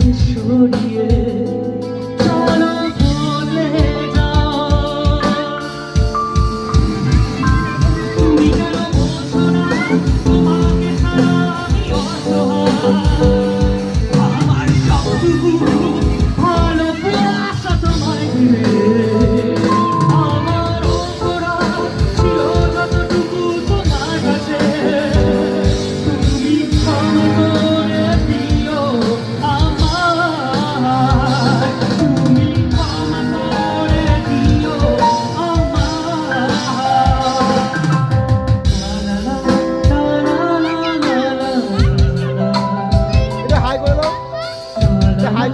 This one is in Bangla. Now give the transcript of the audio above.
সরিয়ে চলো বলে যাও তুমি কেন বোঝো না তোমাকে ছাড়া আমি অসহায় আমার সবটুকু ভালোবাসা তোমায় ঘিরে আমার অপরাধ ছিল যতটুকু তোমার কাছে তুমি ক্ষমা করে দিও আমায় তুমি ক্ষমা করে দিও আমায় লা লা লা লা লা লা লা লা এটা হাই করে দাও, এটা হাই।